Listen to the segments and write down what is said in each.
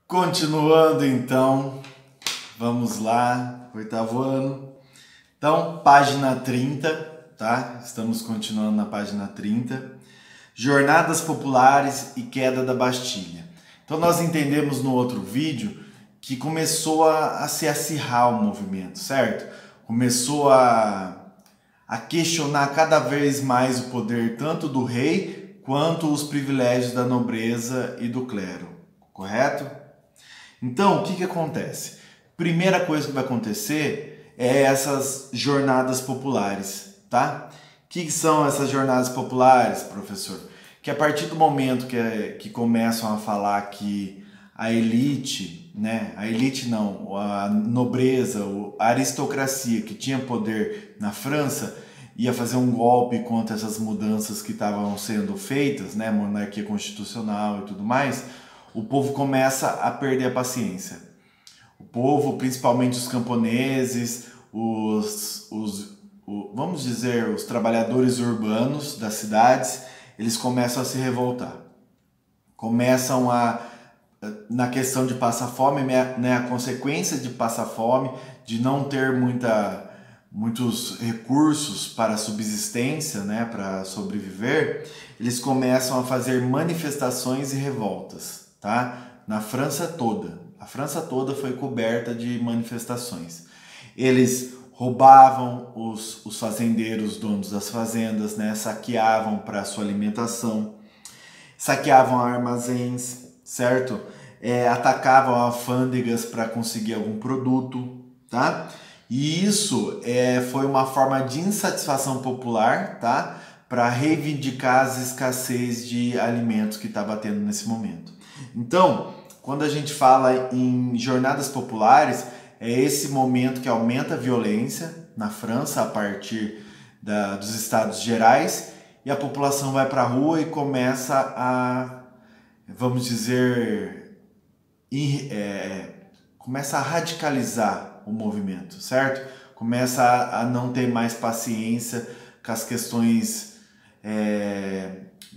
Continuando então, vamos lá, oitavo ano. Então, página 30, tá? Estamos continuando na página 30. Jornadas populares e queda da Bastilha. Então, nós entendemos no outro vídeo que começou a se acirrar o movimento, certo? Começou a questionar cada vez mais o poder tanto do rei quanto os privilégios da nobreza e do clero, correto? Então, o que acontece? Primeira coisa que vai acontecer é essas jornadas populares, tá? O que são essas jornadas populares, professor? Que a partir do momento que começam a falar que a elite, né? A elite não, a nobreza, a aristocracia que tinha poder na França ia fazer um golpe contra essas mudanças que estavam sendo feitas, né? Monarquia constitucional e tudo mais. O povo começa a perder a paciência. O povo, principalmente os camponeses, vamos dizer, os trabalhadores urbanos das cidades, eles começam a se revoltar. Começam na questão de passar fome, né, a consequência de passar fome, de não ter muitos recursos para subsistência, né, para sobreviver, eles começam a fazer manifestações e revoltas. Tá? Na França toda. A França toda foi coberta de manifestações. Eles roubavam os fazendeiros, donos das fazendas, né? Saqueavam para sua alimentação, saqueavam armazéns, certo? Atacavam alfândegas para conseguir algum produto, tá? E isso foi uma forma de insatisfação popular, tá? Para reivindicar as escassez de alimentos que estava tendo nesse momento. Então, quando a gente fala em jornadas populares, é esse momento que aumenta a violência na França a partir dos estados gerais e a população vai para a rua e começa vamos dizer, começa a radicalizar o movimento, certo? Começa a não ter mais paciência com as questões,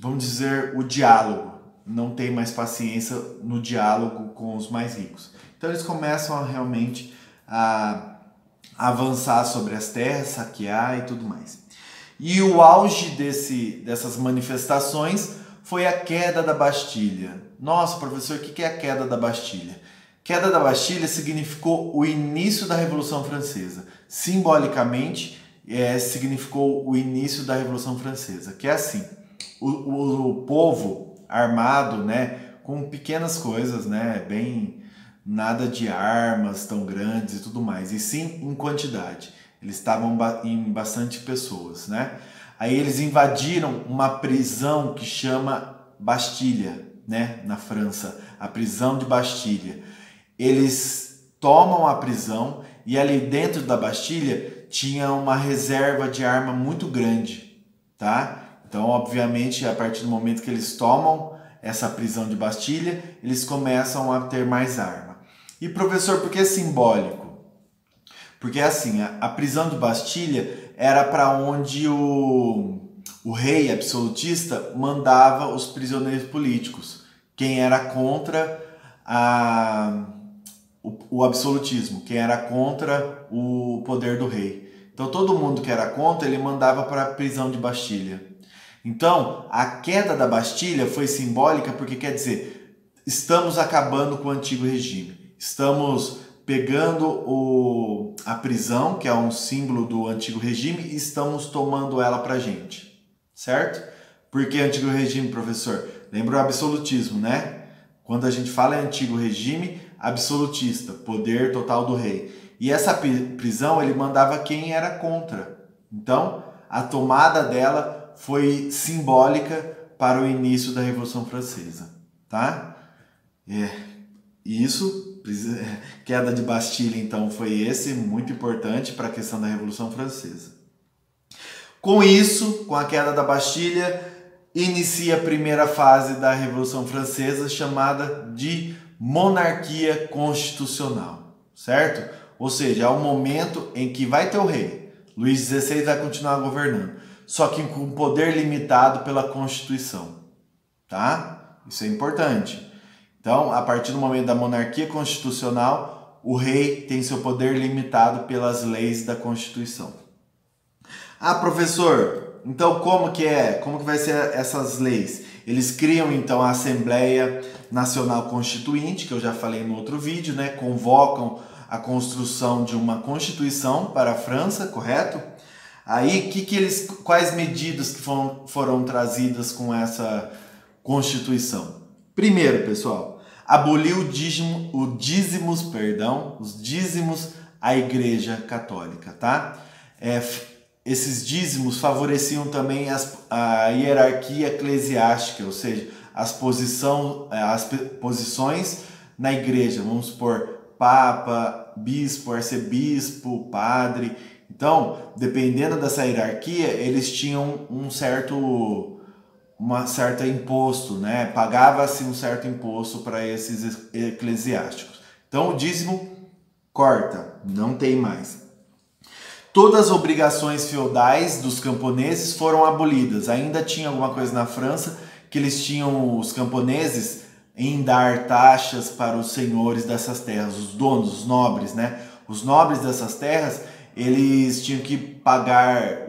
vamos dizer, o diálogo. Não tem mais paciência no diálogo com os mais ricos. Então eles começam realmente a avançar sobre as terras, saquear e tudo mais. E o auge dessas manifestações foi a queda da Bastilha. Nossa, professor, o que é a queda da Bastilha? Queda da Bastilha significou o início da Revolução Francesa. Simbolicamente, significou o início da Revolução Francesa, que é assim, o povo armado, né, com pequenas coisas, né, bem nada de armas tão grandes e tudo mais, e sim em quantidade. Eles estavam em bastante pessoas, né? Aí eles invadiram uma prisão que chama Bastilha, né, na França, a prisão de Bastilha. Eles tomam a prisão e ali dentro da Bastilha tinha uma reserva de arma muito grande, tá? Então, obviamente, a partir do momento que eles tomam essa prisão de Bastilha, eles começam a ter mais arma. E, professor, por que simbólico? Porque, assim, a prisão de Bastilha era para onde o rei absolutista mandava os prisioneiros políticos, quem era contra o absolutismo, quem era contra o poder do rei. Então, todo mundo que era contra, ele mandava para a prisão de Bastilha. Então, a queda da Bastilha foi simbólica porque quer dizer, estamos acabando com o antigo regime. Estamos pegando a prisão, que é um símbolo do antigo regime, e estamos tomando ela pra gente. Certo? Por que antigo regime, professor? Lembra o absolutismo, né? Quando a gente fala em antigo regime, absolutista, poder total do rei. E essa prisão ele mandava quem era contra. Então, a tomada dela foi simbólica para o início da Revolução Francesa, tá? Isso, queda de Bastilha, então, foi muito importante para a questão da Revolução Francesa. Com isso, com a queda da Bastilha, inicia a primeira fase da Revolução Francesa, chamada de monarquia constitucional, certo? Ou seja, é o momento em que vai ter o rei. Luís XVI vai continuar governando, só que com poder limitado pela Constituição, tá? Isso é importante. Então, a partir do momento da monarquia constitucional, o rei tem seu poder limitado pelas leis da Constituição. Ah, professor, então como que é? Como que vai ser essas leis? Eles criam então a Assembleia Nacional Constituinte, que eu já falei no outro vídeo, né? Convocam a construção de uma Constituição para a França, correto? Aí, quais medidas que foram trazidas com essa Constituição? Primeiro, pessoal, aboliu os dízimos à Igreja Católica, tá? Esses dízimos favoreciam também a hierarquia eclesiástica, ou seja, as posições na igreja, vamos supor, papa, bispo, arcebispo, padre. Então, dependendo dessa hierarquia, eles tinham um certo imposto, né? Pagava-se um certo imposto para esses eclesiásticos. Então, o dízimo corta, não tem mais. Todas as obrigações feudais dos camponeses foram abolidas. Ainda tinha alguma coisa na França que eles tinham, os camponeses, em dar taxas para os senhores dessas terras, os donos, os nobres, né? Os nobres dessas terras, eles tinham que pagar,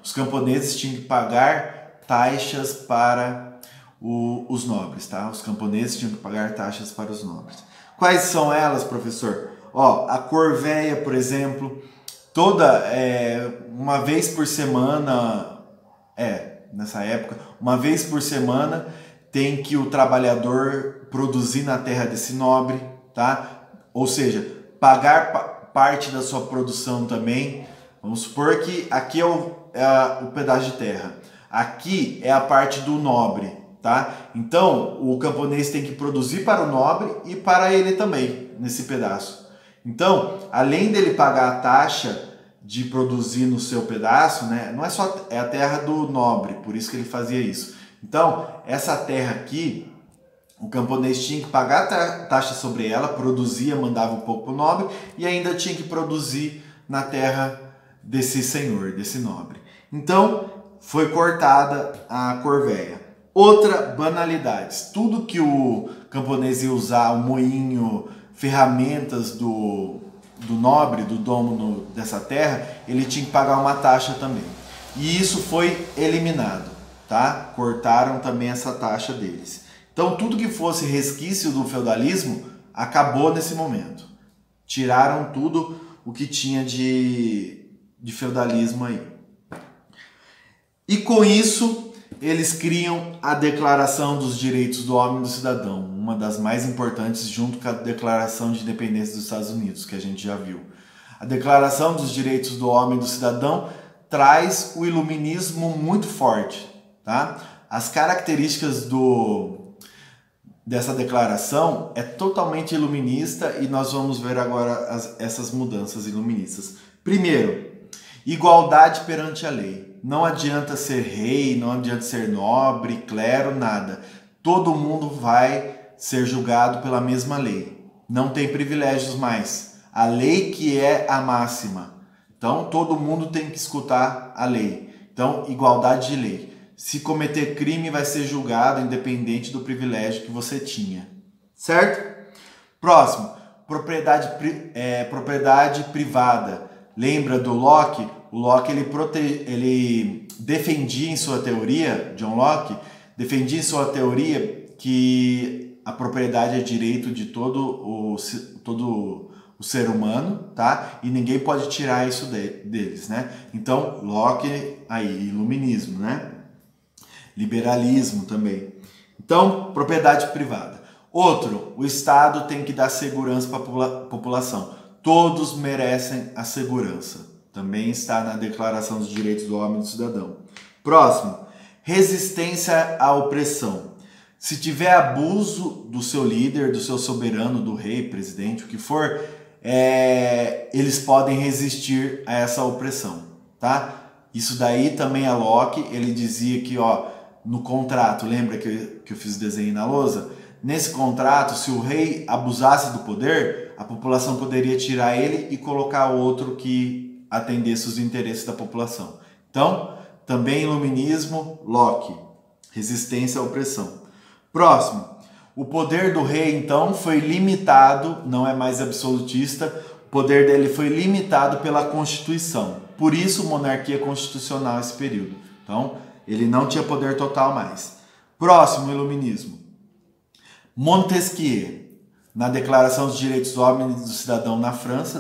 os camponeses tinham que pagar taxas para os nobres, tá? Os camponeses tinham que pagar taxas para os nobres. Quais são elas, professor? A corvéia, por exemplo, uma vez por semana, nessa época, uma vez por semana tem que o trabalhador produzir na terra desse nobre, tá? Ou seja, pagar parte da sua produção também. Vamos supor que aqui é o pedaço de terra, aqui é a parte do nobre, tá? Então, o camponês tem que produzir para o nobre e para ele também, nesse pedaço. Então, além dele pagar a taxa de produzir no seu pedaço, né? Não é só a terra do nobre, por isso que ele fazia isso. Então, essa terra aqui, o camponês tinha que pagar taxa sobre ela, produzia, mandava um pouco para o nobre e ainda tinha que produzir na terra desse senhor, desse nobre. Então, foi cortada a corvéia. Outra banalidade, tudo que o camponês ia usar, o moinho, ferramentas do nobre, do dono dessa terra, ele tinha que pagar uma taxa também. E isso foi eliminado, tá? Cortaram também essa taxa deles. Então, tudo que fosse resquício do feudalismo acabou nesse momento. Tiraram tudo o que tinha de feudalismo aí. E com isso, eles criam a Declaração dos Direitos do Homem e do Cidadão, uma das mais importantes junto com a Declaração de Independência dos Estados Unidos, que a gente já viu. A Declaração dos Direitos do Homem e do Cidadão traz o iluminismo muito forte, tá? As características dessa declaração é totalmente iluminista e nós vamos ver agora essas mudanças iluministas. Primeiro, igualdade perante a lei. Não adianta ser rei, não adianta ser nobre, clero, nada. Todo mundo vai ser julgado pela mesma lei. Não tem privilégios mais. A lei que é a máxima. Então, todo mundo tem que escutar a lei. Então, igualdade de lei. Se cometer crime, vai ser julgado independente do privilégio que você tinha. Certo? Próximo. Propriedade privada. Lembra do Locke? O Locke ele defendia em sua teoria, John Locke, defendia em sua teoria que a propriedade é direito de todo o ser humano, tá? E ninguém pode tirar isso deles, né? Então, Locke, aí, iluminismo, né? Liberalismo também. Então, propriedade privada. Outro, o Estado tem que dar segurança para a população. Todos merecem a segurança. Também está na Declaração dos Direitos do Homem e do Cidadão. Próximo, resistência à opressão. Se tiver abuso do seu líder, do seu soberano, do rei, presidente, o que for, eles podem resistir a essa opressão, tá? Isso daí também é Locke, ele dizia que, no contrato, lembra que eu fiz o desenho na lousa? Nesse contrato, se o rei abusasse do poder, a população poderia tirar ele e colocar outro que atendesse os interesses da população. Então, também iluminismo, Locke, resistência à opressão. Próximo, O poder do rei, então, foi limitado, não é mais absolutista, o poder dele foi limitado pela Constituição. Por isso, monarquia constitucional esse período. Então, ele não tinha poder total mais. Próximo, iluminismo. Montesquieu, na Declaração dos Direitos do Homem e do Cidadão na França,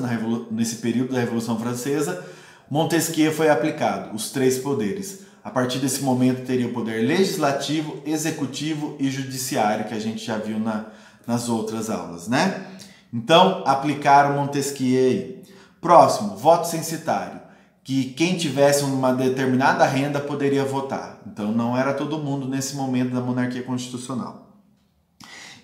nesse período da Revolução Francesa, Montesquieu foi aplicado, os três poderes. A partir desse momento teria o poder legislativo, executivo e judiciário, que a gente já viu nas outras aulas, né? Então, aplicaram Montesquieu aí. Próximo, voto censitário, que quem tivesse uma determinada renda poderia votar. Então, não era todo mundo nesse momento da monarquia constitucional.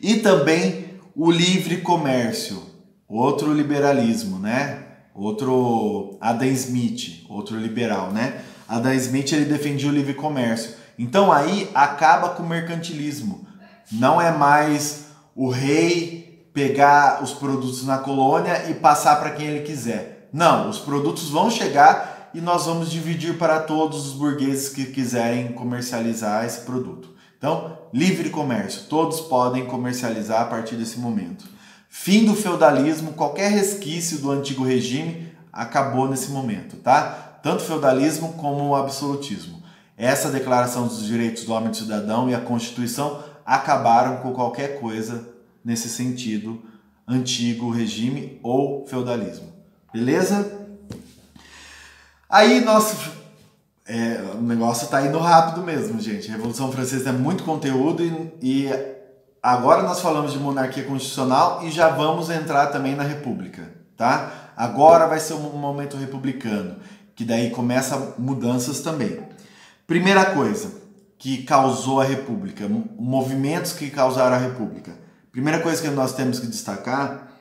E também o livre comércio, outro liberalismo, né? Outro Adam Smith, outro liberal, né? Adam Smith, ele defendia o livre comércio. Então aí acaba com o mercantilismo. Não é mais o rei pegar os produtos na colônia e passar para quem ele quiser. Não, os produtos vão chegar e nós vamos dividir para todos os burgueses que quiserem comercializar esse produto. Então, livre comércio, todos podem comercializar a partir desse momento. Fim do feudalismo, qualquer resquício do antigo regime acabou nesse momento, tá? Tanto o feudalismo como o absolutismo. Essa Declaração dos Direitos do Homem e do Cidadão e a Constituição acabaram com qualquer coisa nesse sentido, antigo regime ou feudalismo. Beleza? Aí, o negócio tá indo rápido mesmo, gente. A Revolução Francesa é muito conteúdo e agora nós falamos de monarquia constitucional e já vamos entrar também na república, tá? Agora vai ser um momento republicano, que daí começa mudanças também. Primeira coisa que causou a república, movimentos que causaram a república. Primeira coisa que nós temos que destacar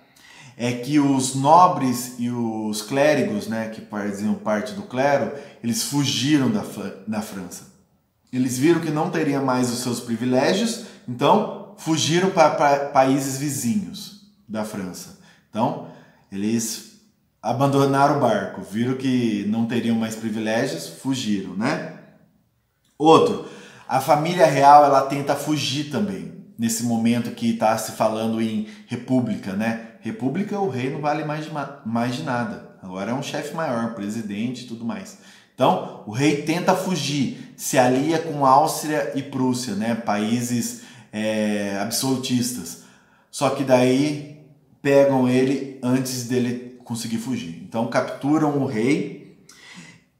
é que os nobres e os clérigos, né, que faziam parte do clero, eles fugiram da França. Eles viram que não teriam mais os seus privilégios, então fugiram para países vizinhos da França. Então, eles abandonaram o barco, viram que não teriam mais privilégios, fugiram, né? Outro, a família real, ela tenta fugir também, nesse momento que está se falando em república, né? República, o rei não vale mais de nada. Agora é um chefe maior, presidente e tudo mais. Então, o rei tenta fugir, se alia com Áustria e Prússia, né? Países absolutistas. Só que daí pegam ele antes dele conseguir fugir. Então, capturam o rei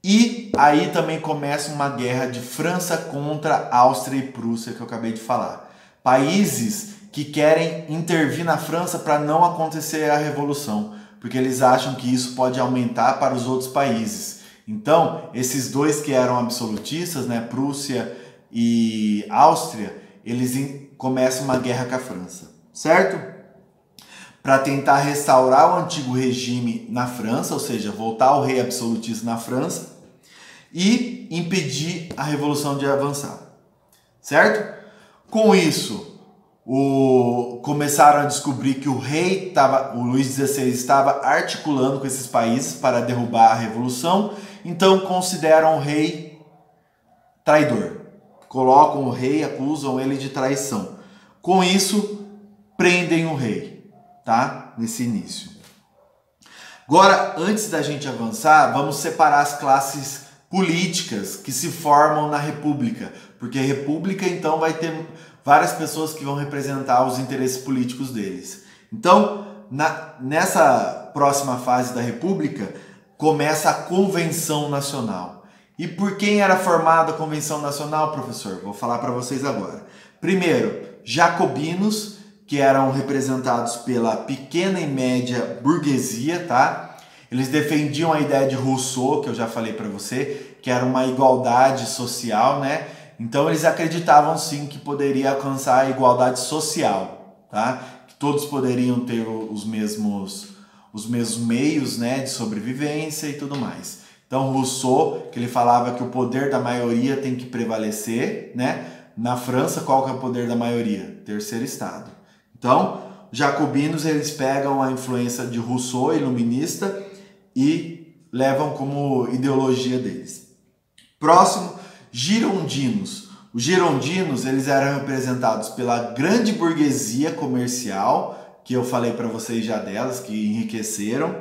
e aí também começa uma guerra de França contra Áustria e Prússia, que eu acabei de falar. Países que querem intervir na França para não acontecer a revolução, porque eles acham que isso pode aumentar para os outros países. Então, esses dois que eram absolutistas, né, Prússia e Áustria, eles começam uma guerra com a França, certo? Para tentar restaurar o antigo regime na França, ou seja, voltar ao rei absolutista na França e impedir a revolução de avançar, certo? Com isso, começaram a descobrir que o Luís XVI estava articulando com esses países para derrubar a revolução, então consideram o rei traidor. Colocam o rei, acusam ele de traição. Com isso, prendem o rei, tá? Nesse início. Agora, antes da gente avançar, vamos separar as classes políticas que se formam na república, porque a república, então, vai ter várias pessoas que vão representar os interesses políticos deles. Então, nessa próxima fase da República, começa a Convenção Nacional. E por quem era formada a Convenção Nacional, professor? Vou falar para vocês agora. Primeiro, jacobinos, que eram representados pela pequena e média burguesia, tá? Eles defendiam a ideia de Rousseau, que eu já falei para você, que era uma igualdade social, né? Então eles acreditavam sim que poderia alcançar a igualdade social, tá? Que todos poderiam ter os mesmos meios, né, de sobrevivência e tudo mais. Então Rousseau, que ele falava que o poder da maioria tem que prevalecer, né? Na França, qual que é o poder da maioria? Terceiro estado. Então, os jacobinos, eles pegam a influência de Rousseau, iluminista, e levam como ideologia deles. Próximo, girondinos. Os girondinos, eles eram representados pela grande burguesia comercial, que eu falei para vocês já delas, que enriqueceram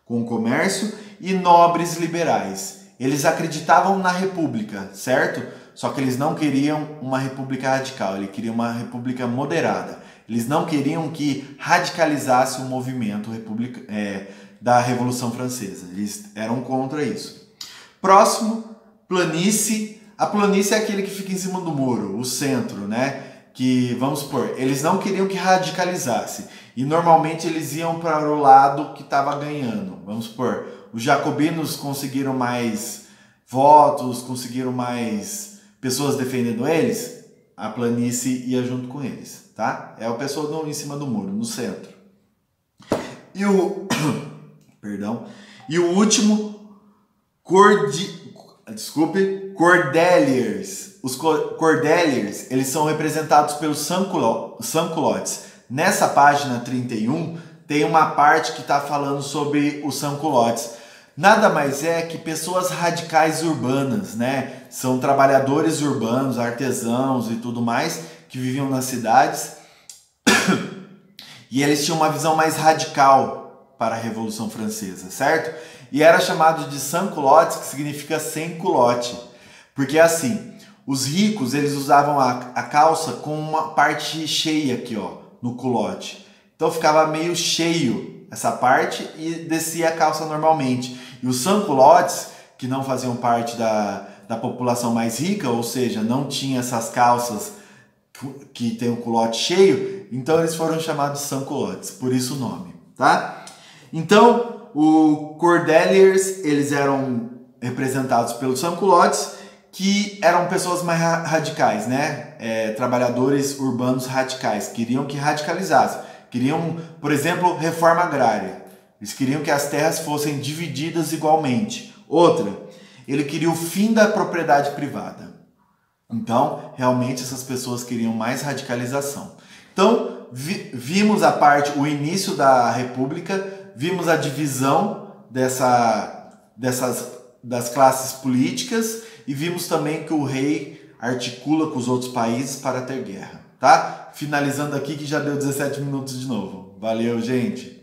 com o comércio, e nobres liberais. Eles acreditavam na república, certo? Só que eles não queriam uma república radical, eles queriam uma república moderada. Eles não queriam que radicalizasse o movimento da Revolução Francesa. Eles eram contra isso. Próximo, planície. A planície é aquele que fica em cima do muro, o centro, né? Que, vamos supor, eles não queriam que radicalizasse. E normalmente eles iam para o lado que estava ganhando. Vamos supor, os jacobinos conseguiram mais votos, conseguiram mais pessoas defendendo eles, a planície ia junto com eles, tá? É a pessoa em cima do muro, no centro. E o perdão. E o último, Cordeliers. Os Cordeliers, eles são representados pelos sans-culottes. Nessa página 31, tem uma parte que está falando sobre os sans-culottes. Nada mais é que pessoas radicais urbanas, né? São trabalhadores urbanos, artesãos e tudo mais, que viviam nas cidades. E eles tinham uma visão mais radical para a Revolução Francesa, certo? E era chamado de sans-culottes, que significa sem culote. Porque assim, os ricos, eles usavam a calça com uma parte cheia aqui, ó, no culote. Então ficava meio cheio essa parte e descia a calça normalmente. E os sans-culottes, que não faziam parte da população mais rica, ou seja, não tinha essas calças que tem o culote cheio, então eles foram chamados sans-culottes, por isso o nome, tá? Então, o Cordeliers, eles eram representados pelos sans-culottes, que eram pessoas mais radicais, né? Trabalhadores urbanos radicais, queriam que radicalizasse. Queriam, por exemplo, reforma agrária. Eles queriam que as terras fossem divididas igualmente. Outra, ele queria o fim da propriedade privada. Então, realmente, essas pessoas queriam mais radicalização. Então, vimos o início da República, vimos a divisão das classes políticas e vimos também que o rei articula com os outros países para ter guerra, tá? Finalizando aqui que já deu 17 minutos de novo. Valeu, gente!